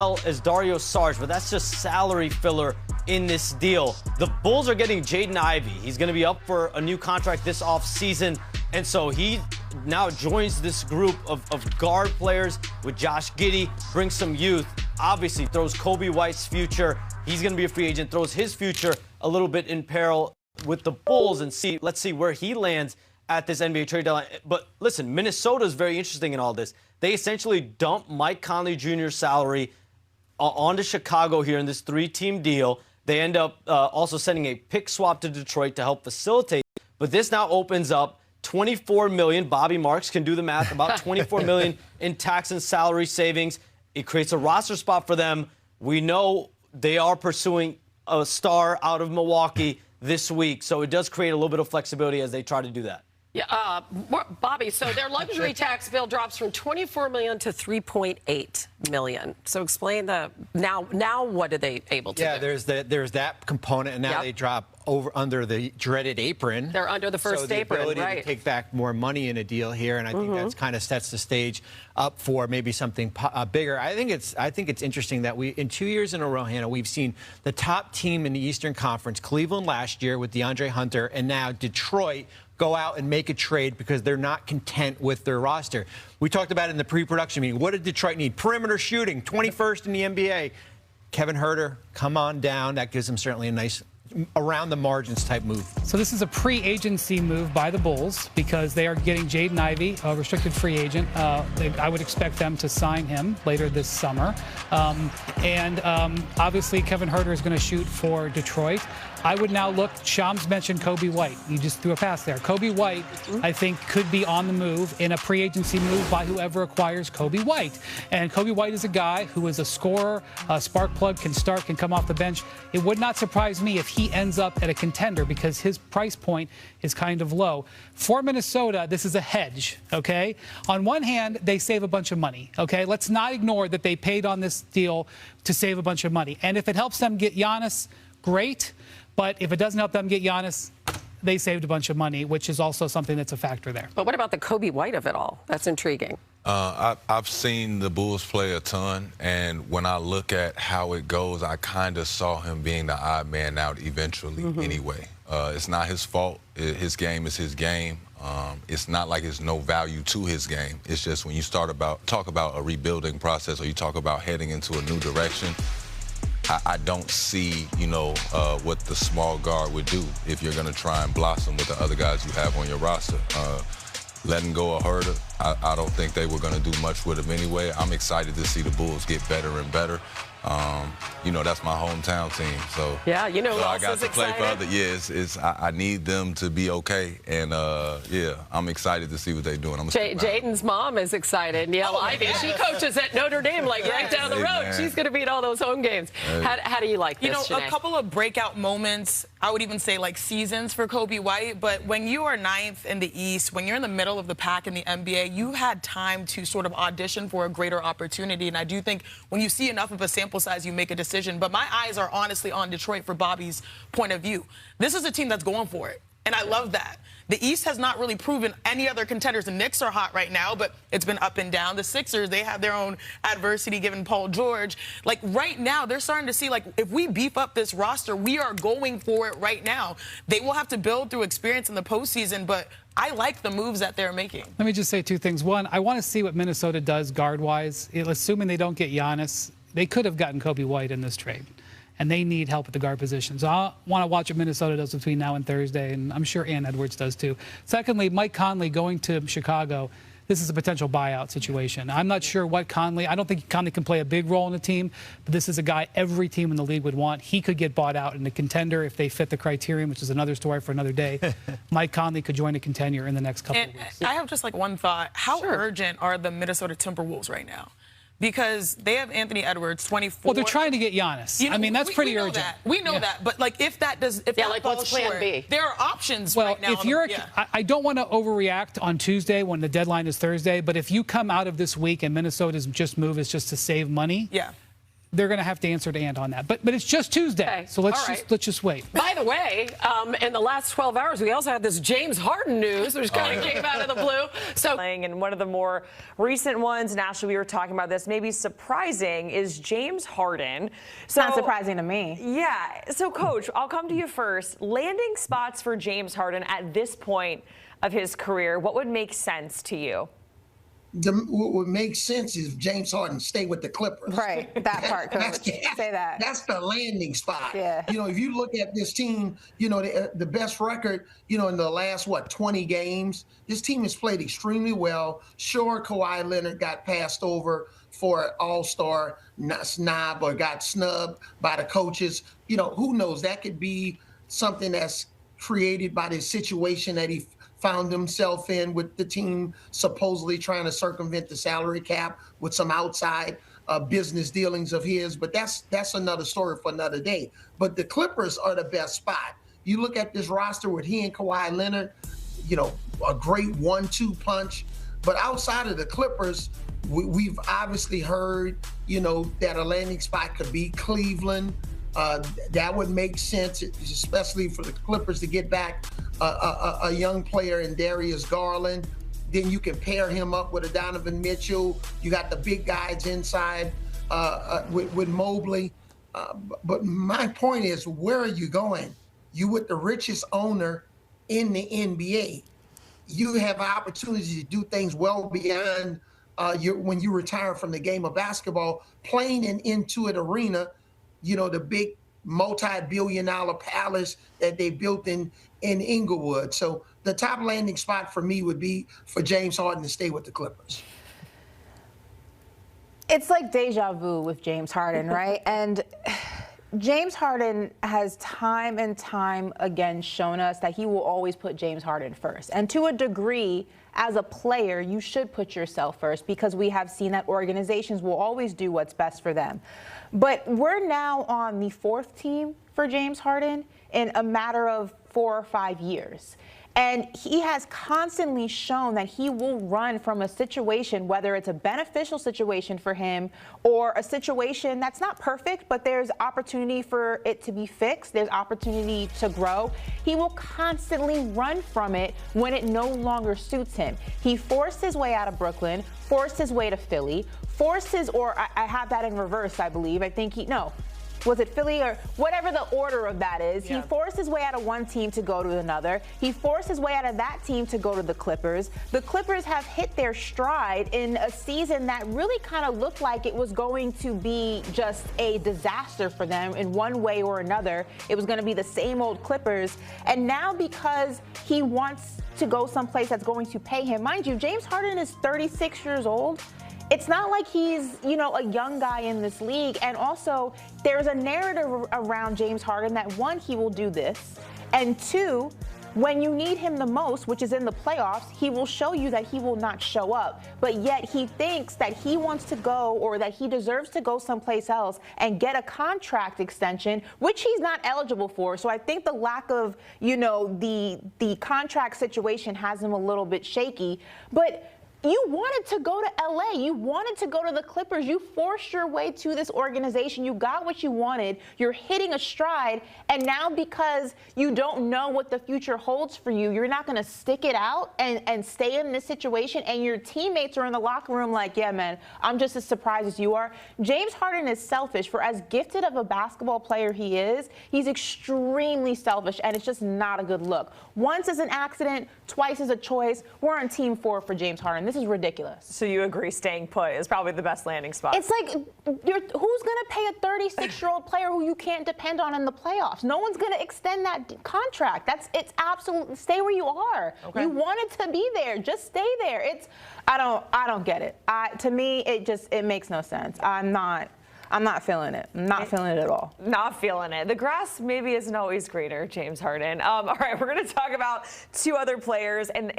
as Dario Saric, but that's just salary filler in this deal. The Bulls are getting Jaden Ivey. He's going to be up for a new contract this offseason, and so he now joins this group of guard players with Josh Giddey, brings some youth, obviously throws Kobe White's future. He's going to be a free agent, throws his future a little bit in peril with the Bulls, and let's see where he lands at this NBA trade deadline. But listen, Minnesota is very interesting in all this. They essentially dump Mike Conley Jr.'s salary onto Chicago here in this 3-team deal. They end up also sending a pick swap to Detroit to help facilitate. But this now opens up $24 million. Bobby Marks can do the math, about $24 million in tax and salary savings. It creates a roster spot for them. We know they are pursuing a star out of Milwaukee this week, so it does create a little bit of flexibility as they try to do that. Yeah, Bobby, so their luxury tax bill drops from $24 million to $3.8 million. So explain now what are they able to do? Yeah, there's that component, and now they drop under the dreaded apron. They're under the first apron, so the ability right? to take back more money in a deal here, and I think that's kind of sets the stage up for maybe something bigger. I think it's interesting that in 2 years in a row, Hannah, we've seen the top team in the Eastern Conference, Cleveland last year with DeAndre Hunter, and now Detroit, go out and make a trade because they're not content with their roster. We talked about it in the pre-production meeting. What did Detroit need? Perimeter shooting, 21st in the NBA. Kevin Huerter, come on down. That gives them certainly a nice around the margins type move. So this is a pre-agency move by the Bulls because they are getting Jaden Ivey, a restricted free agent. I would expect them to sign him later this summer. Obviously Kevin Huerter is going to shoot for Detroit. I would now look, Shams mentioned Kobe White. You just threw a pass there. Kobe White, I think, could be on the move in a pre-agency move by whoever acquires Kobe White. And Kobe White is a guy who is a scorer, a spark plug, can start, can come off the bench. It would not surprise me if he ends up at a contender because his price point is kind of low. For Minnesota, this is a hedge, okay? On one hand, they save a bunch of money, okay? Let's not ignore that they paid on this deal to save a bunch of money. And if it helps them get Giannis, great. But if it doesn't help them get Giannis, they saved a bunch of money, which is also something that's a factor there. But what about the Kobe White of it all? That's intriguing. I've seen the Bulls play a ton, and when I look at how it goes, I kind of saw him being the odd man out eventually anyway. It's not his fault. His game is his game. It's not like it's no value to his game. It's just when you talk about a rebuilding process or you talk about heading into a new direction, I don't see, what the small guard would do if you're going to try and blossom with the other guys you have on your roster. Letting go of Huerter, I don't think they were going to do much with him anyway. I'm excited to see the Bulls get better and better. That's my hometown team. So yeah, so I got to play for other years. I need them to be okay, and I'm excited to see what they're doing. Jaden's mom is excited. Niele Ivey, she coaches at Notre Dame, right down the road. Man. She's going to be at all those home games. Hey. How do you like this? A couple of breakout moments. I would even say like seasons for Kobe White. But when you are ninth in the East, when you're in the middle of the pack in the NBA, you had time to sort of audition for a greater opportunity. And I do think when you see enough of a sample size, you make a decision. But my eyes are honestly on Detroit for Bobby's point of view. This is a team that's going for it. And I love that. The East has not really proven any other contenders. The Knicks are hot right now, but it's been up and down. The Sixers, they have their own adversity given Paul George. Like right now, they're starting to see like if we beef up this roster, we are going for it right now. They will have to build through experience in the postseason, but I like the moves that they're making. Let me just say two things. One, I want to see what Minnesota does guard-wise. Assuming they don't get Giannis, they could have gotten Kobe White in this trade. And they need help at the guard position. So I want to watch what Minnesota does between now and Thursday, and I'm sure Ann Edwards does too. Secondly, Mike Conley going to Chicago, this is a potential buyout situation. I'm not sure what Conley, I don't think Conley can play a big role in the team, but this is a guy every team in the league would want. He could get bought out in a contender if they fit the criterion, which is another story for another day. Mike Conley could join a contender in the next couple of weeks. I have just like one thought. How urgent are the Minnesota Timberwolves right now? Because they have Anthony Edwards, 24. Well, they're trying to get Giannis. I mean, that's pretty urgent. We know that. But, like, if that falls short, there are options right now. Well, if you're I don't want to overreact on Tuesday when the deadline is Thursday, but if you come out of this week and Minnesota's move is just to save money, they're going to have to answer to Ant on that. But it's just Tuesday, Okay. so let's All right. just wait. By the way, in the last 12 hours, we also had this James Harden news, which kind of came out of the blue. So, and one of the more recent ones, nationally, we were talking about this, maybe surprising, is James Harden. It's not surprising to me. Yeah. So, Coach, I'll come to you first. Landing spots for James Harden at this point of his career, what would make sense to you? What would make sense is James Harden stay with the Clippers. Right, that part, Coach. Say that. That's the landing spot. Yeah. If you look at this team, the best record, in the last, 20 games, this team has played extremely well. Sure, Kawhi Leonard got passed over for an all-star snob or got snubbed by the coaches. Who knows? That could be something that's created by this situation that he found himself in, with the team supposedly trying to circumvent the salary cap with some outside business dealings of his. But that's another story for another day. But the Clippers are the best spot. You look at this roster with he and Kawhi Leonard, a great 1-2 punch. But outside of the Clippers, we've obviously heard, that a landing spot could be Cleveland. That would make sense, especially for the Clippers to get back a young player in Darius Garland. Then you can pair him up with a Donovan Mitchell. You got the big guys inside with Mobley. But my point is, where are you going? You with the richest owner in the NBA. You have an opportunity to do things well beyond when you retire from the game of basketball, playing in Intuit Arena, the big multi-billion-dollar palace that they built in Inglewood. So the top landing spot for me would be for James Harden to stay with the Clippers. It's like deja vu with James Harden, right? And James Harden has time and time again shown us that he will always put James Harden first. And to a degree, as a player, you should put yourself first, because we have seen that organizations will always do what's best for them. But we're now on the 4th team for James Harden in a matter of 4 or 5 years. And he has constantly shown that he will run from a situation, whether it's a beneficial situation for him or a situation that's not perfect, but there's opportunity for it to be fixed. There's opportunity to grow. He will constantly run from it when it no longer suits him. He forced his way out of Brooklyn, forced his way to Philly, I have that in reverse, I believe. I think was it Philly or whatever the order of that is? Yeah. He forced his way out of one team to go to another. He forced his way out of that team to go to the Clippers. The Clippers have hit their stride in a season that really kind of looked like it was going to be just a disaster for them in one way or another. It was going to be the same old Clippers. And now, because he wants to go someplace that's going to pay him, mind you, James Harden is 36 years old. It's not like he's, a young guy in this league. And also, there's a narrative around James Harden that, 1, he will do this, and 2, when you need him the most, which is in the playoffs, he will show you that he will not show up. But yet he thinks that he wants to go, or that he deserves to go someplace else and get a contract extension, which he's not eligible for. So I think the lack of, the contract situation has him a little bit shaky. But you wanted to go to LA. You wanted to go to the Clippers. You forced your way to this organization. You got what you wanted. You're hitting a stride. And now, because you don't know what the future holds for you, you're not going to stick it out and stay in this situation. And your teammates are in the locker room like, yeah, man, I'm just as surprised as you are. James Harden is selfish. For as gifted of a basketball player he is, he's extremely selfish. And it's just not a good look. Once is an accident, twice is a choice. We're on team 4 for James Harden. This is ridiculous. So you agree staying put is probably the best landing spot? It's like, who's going to pay a 36-year-old player who you can't depend on in the playoffs? No one's going to extend that contract. It's absolutely, stay where you are. Okay. You wanted to be there. Just stay there. I don't get it. To me, it makes no sense. I'm not feeling it. I'm not feeling it at all. Not feeling it. The grass maybe isn't always greener, James Harden. All right, we're going to talk about 2 other players. And